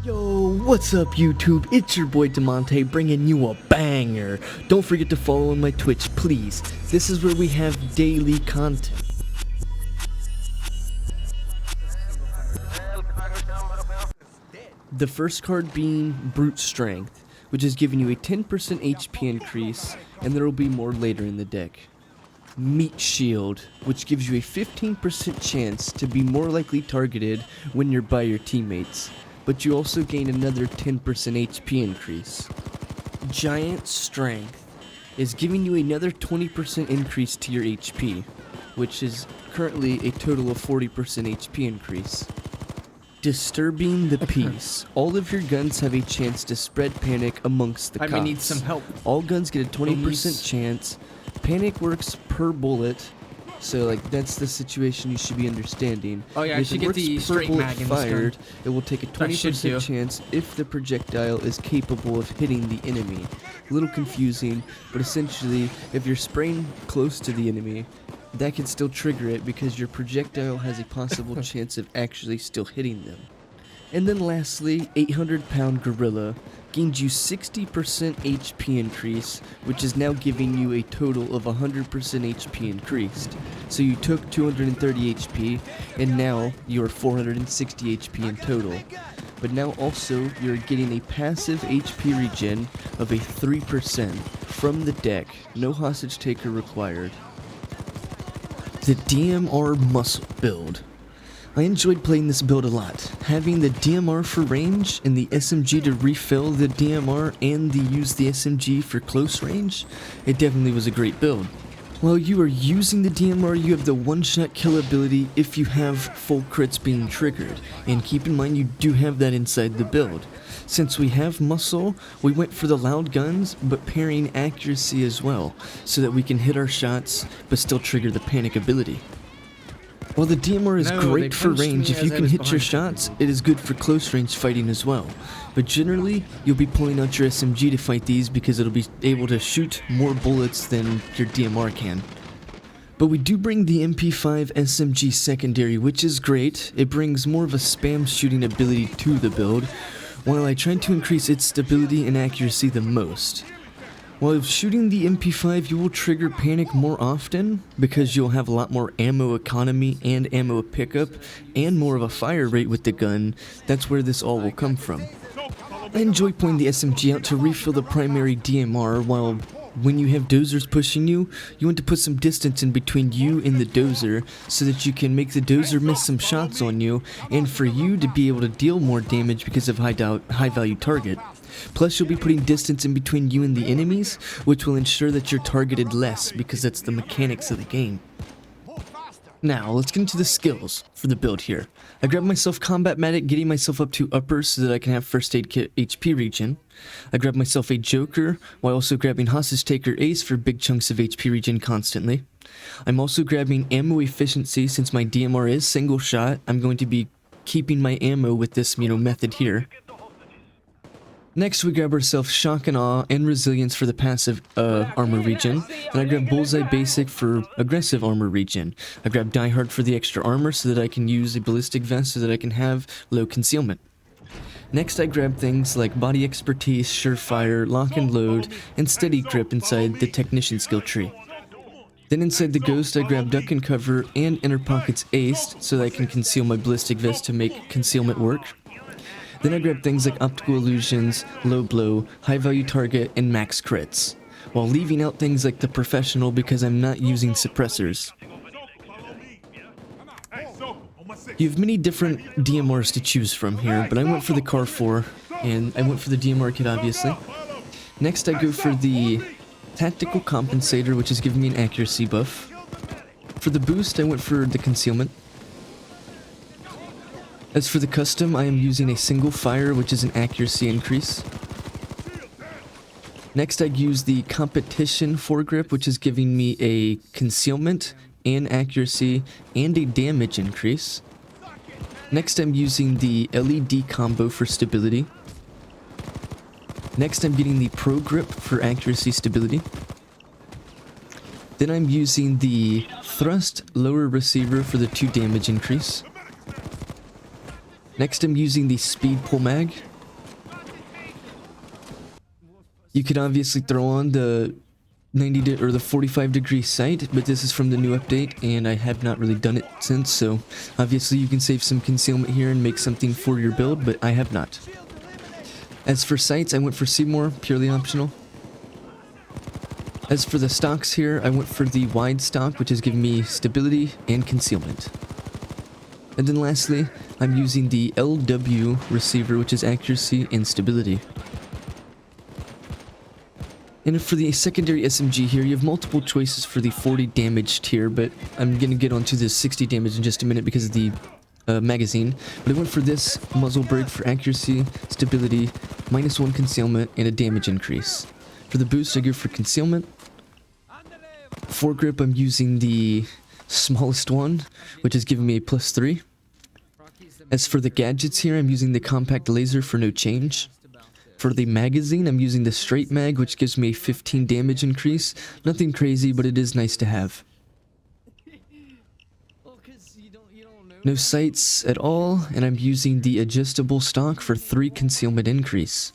Yo, what's up YouTube? It's your boy Damontae bringing you a banger. Don't forget to follow on my Twitch, please. This is where we have daily content. The first card being Brute Strength, which is giving you a 10% HP increase, and there will be more later in the deck. Meat Shield, which gives you a 15% chance to be more likely targeted when you're by your teammates, but you also gain another 10% HP increase. Giant Strength is giving you another 20% increase to your HP, which is currently a total of 40% HP increase. Disturbing the Peace. All of your guns have a chance to spread panic amongst the cops. I may need some help. All guns get a 20% chance. Panic works per bullet, so like that's the situation you should be understanding. Oh yeah, I should get the straight mag in this fired, gun. it will take a 20% chance if the projectile is capable of hitting the enemy. A little confusing, but essentially, if you're spraying close to the enemy, that can still trigger it because your projectile has a possible chance of actually still hitting them. And then lastly, 800-pound Gorilla gains you 60% HP increase, which is now giving you a total of 100% HP increased. So you took 230 HP, and now you're 460 HP in total. But now also, you're getting a passive HP regen of a 3% from the deck, no hostage taker required. The DMR Muscle build. I enjoyed playing this build a lot. Having the DMR for range and the SMG to refill the DMR and use the SMG for close range, it definitely was a great build. While you are using the DMR, you have the one-shot kill ability if you have full crits being triggered, and keep in mind you do have that inside the build. Since we have muscle, we went for the loud guns, but pairing accuracy as well, so that we can hit our shots, but still trigger the panic ability. While the DMR is great for range, if you can hit your shots, it is good for close range fighting as well. But generally, you'll be pulling out your SMG to fight these because it'll be able to shoot more bullets than your DMR can. But we do bring the MP5 SMG secondary, which is great. It brings more of a spam shooting ability to the build, while I try to increase its stability and accuracy the most. While shooting the MP5, you will trigger panic more often because you'll have a lot more ammo economy and ammo pickup and more of a fire rate with the gun. That's where this all will come from. I enjoy pulling the SMG out to refill the primary DMR, while when you have dozers pushing you, you want to put some distance in between you and the dozer so that you can make the dozer miss some shots on you and for you to be able to deal more damage because of high value target. Plus, you'll be putting distance in between you and the enemies, which will ensure that you're targeted less because that's the mechanics of the game. Now, let's get into the skills for the build here. I grabbed myself Combat Medic, getting myself up to upper so that I can have First Aid Kit HP regen. I grabbed myself a Joker, while also grabbing Hostage Taker Ace for big chunks of HP regen constantly. I'm also grabbing Ammo Efficiency since my DMR is single shot. I'm going to be keeping my ammo with this, method here. Next, we grab ourselves Shock and Awe and Resilience for the passive armor regen, and I grab Bullseye Basic for aggressive armor regen. I grab Die Hard for the extra armor so that I can use a ballistic vest so that I can have low concealment. Next, I grab things like Body Expertise, Surefire, Lock and Load, and Steady Grip inside the Technician skill tree. Then inside the Ghost, I grab Duck and Cover and Inner Pockets Aced so that I can conceal my ballistic vest to make concealment work. Then I grab things like Optical Illusions, Low Blow, High Value Target, and Max Crits, while leaving out things like the Professional because I'm not using suppressors. You have many different DMRs to choose from here, but I went for the Car 4, and I went for the DMR kit obviously. Next I go for the Tactical Compensator, which is giving me an accuracy buff. For the boost, I went for the Concealment. As for the custom, I am using a single fire, which is an accuracy increase. Next, I use the competition foregrip, which is giving me a concealment and accuracy and a damage increase. Next, I'm using the LED combo for stability. Next, I'm getting the pro grip for accuracy stability. Then I'm using the thrust lower receiver for the 2 damage increase. Next I'm using the speed pull mag You could obviously throw on the 90 or the 45-degree sight, but this is from the new update, and I have not really done it since, so obviously you can save some concealment here and make something for your build, but I have not. As for sights, I went for Seymour, purely optional. As for the stocks here, I went for the wide stock, which is giving me stability and concealment. And then lastly, I'm using the LW receiver, which is accuracy and stability. And for the secondary SMG here, you have multiple choices for the 40 damage tier, but I'm going to get onto the 60 damage in just a minute because of the magazine. But I went for this muzzle brake for accuracy, stability, -1 concealment, and a damage increase. For the boost, I go for concealment. Foregrip, I'm using the smallest one, which is giving me a +3. As for the gadgets here, I'm using the compact laser for no change. For the magazine, I'm using the straight mag, which gives me a 15 damage increase. Nothing crazy, but it is nice to have. No sights at all, and I'm using the adjustable stock for 3 concealment increase.